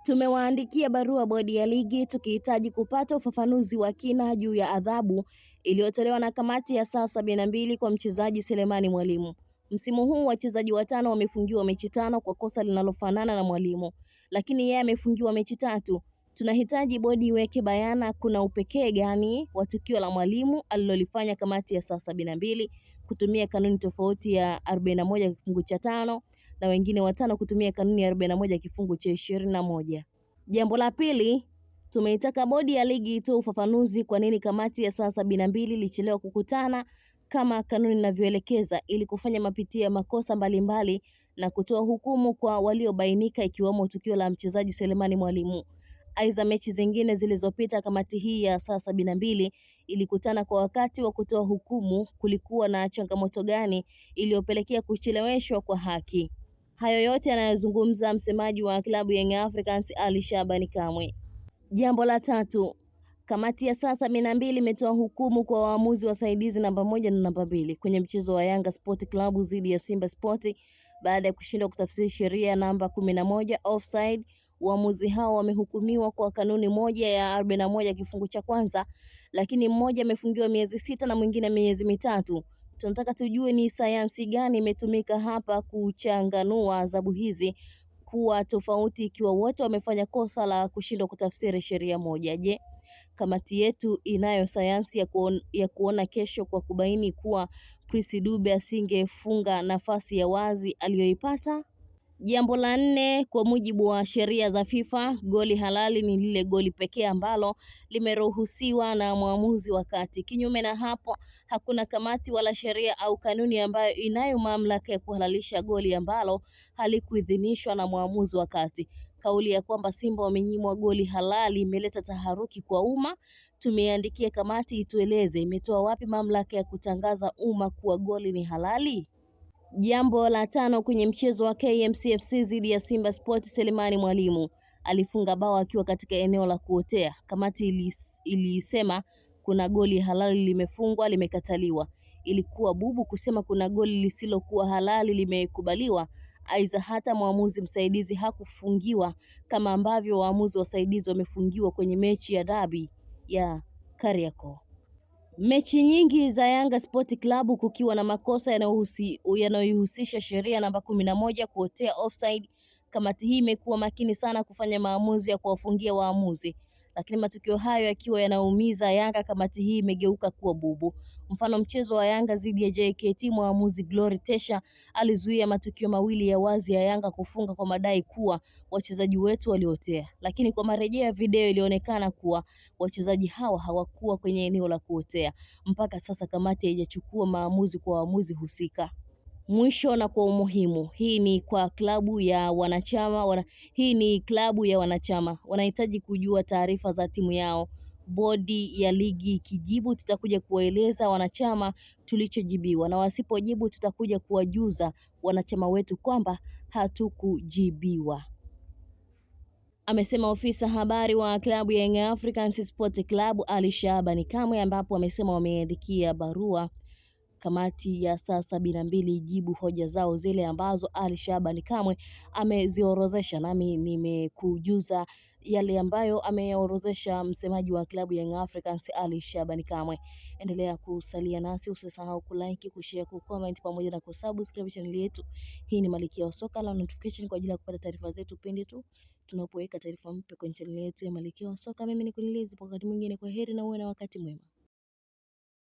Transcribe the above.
Tumewaandikia barua bodi ya ligi tukihitaji kupata ufafanuzi wa kina juu ya adhabu iliyotolewa na kamati ya saa 72 kwa mchezaji Selemani Mwalimu. Msimu huu wachezaji watano wamefungiwa mechi 5 kwa kosa linalofanana na Mwalimu, lakini yeye amefungiwa mechi 3. Tunahitaji bodi iweke bayana kuna upekee gani wa tukio la Mwalimu alilolifanya kamati ya saa 72 kutumia kanuni tofauti ya 41 kifungu cha 5 na wengine watano kutumia kanuni ya 41 kifungu cha 21. Jambo la pili, tumeitaka bodi ya ligi itoe ufafanuzi kwa nini kamati ya saa 72 ilichelewa kukutana kama kanuni inavyoelekeza ili kufanya mapitio ya makosa mbalimbali na kutoa hukumu kwa waliobainika ikiwemo tukio la mchezaji Selemani Mwalimu. Aidha, mechi zingine zilizopita kamati hii ya saa 72 ilikutana kwa wakati wa kutoa hukumu. Kulikuwa na changamoto gani iliyopelekea kucheleweshwa kwa haki? Hayo yote yanayozungumza msemaji wa klabu Young Africans Ali Shabani Kamwe. Jambo la tatu, kamati ya saa 72 imetoa hukumu kwa waamuzi wasaidizi namba 1 na namba 2 kwenye mchezo wa Yanga Sport Club dhidi ya Simba Sport baada ya kushindwa kutafsiri sheria namba 11 offside. Waamuzi hao wamehukumiwa kwa kanuni moja ya 41 kifungu cha kwanza, lakini mmoja amefungiwa miezi 6 na mwingine miezi 3. Tunataka tujue ni sayansi gani imetumika hapa kuchanganua adhabu hizi kuwa tofauti ikiwa wote wamefanya kosa la kushindwa kutafsiri sheria moja. Je, kamati yetu inayo sayansi ya kuona kesho kwa kubaini kuwa Prince Dube asingefunga nafasi ya wazi aliyoipata? Jambo la 4, kwa mujibu wa sheria za FIFA, goli halali ni lile goli pekee ambalo limeruhusiwa na mwamuzi wa kati. Kinyume na hapo, hakuna kamati wala sheria au kanuni ambayo inayo mamlaka ya kuhalalisha goli ambalo halikuidhinishwa na mwamuzi wa kati. Kauli ya kwamba Simba wamenyimwa goli halali imeleta taharuki kwa umma. Tumeandikia kamati itueleze imetoa wapi mamlaka ya kutangaza umma kuwa goli ni halali. Jambo la 5, kwenye mchezo wa KMCFC dhidi ya Simba Sport, Selemani Mwalimu alifunga bao akiwa katika eneo la kuotea. Kamati ilisema kuna goli halali limefungwa limekataliwa. Ilikuwa bubu kusema kuna goli lisilokuwa halali limekubaliwa. Aidha, hata mwamuzi msaidizi hakufungiwa kama ambavyo waamuzi wasaidizi wamefungiwa kwenye mechi ya dabi ya Kariakoo. Mechi nyingi za Yanga Sport Club kukiwa na makosa yanayohusisha sheria namba 11 kuotea offside. Kamati hii imekuwa makini sana kufanya maamuzi ya kuwafungia waamuzi, lakini matukio hayo yakiwa yanaumiza Yanga, kamati hii imegeuka kuwa bubu. Mfano, mchezo wa Yanga dhidi ya JKT, mwamuzi Glory Tesha alizuia matukio mawili ya wazi ya Yanga kufunga kwa madai kuwa wachezaji wetu waliotea, lakini kwa marejeo ya video ilionekana kuwa wachezaji hawa hawakuwa kwenye eneo la kuotea. Mpaka sasa kamati haijachukua maamuzi kwa waamuzi husika. Mwisho na kwa umuhimu, hii ni kwa klabu ya wanachama hii ni klabu ya wanachama wanahitaji kujua taarifa za timu yao. Bodi ya ligi ikijibu tutakuja kuwaeleza wanachama tulichojibiwa, na wasipojibu tutakuja kuwajuza wanachama wetu kwamba hatukujibiwa, amesema ofisa habari wa klabu ya Young Africans Sport Club Ali Shabani Kamwe, ambapo amesema wameandikia barua kamati ya saa 72 jibu hoja zao zile ambazo Ali Shabani Kamwe ameziorozesha, nami nimekujuza yale ambayo ameyaorozesha msemaji wa klabu ya Young Africans Ali Shabani Kamwe. Endelea kusalia nasi, usisahau kulike, kushare, kucomment pamoja na kusubscribe channel yetu. Hii ni Malkia wa Soka, na notification kwa ajili ya kupata taarifa zetu pindi tu tunapoweka taarifa mpya kwenye channel yetu ya Malkia wa Soka. Mimi ni Kunilezi, wakati mwingine kwa heri na uwe na wakati mwema.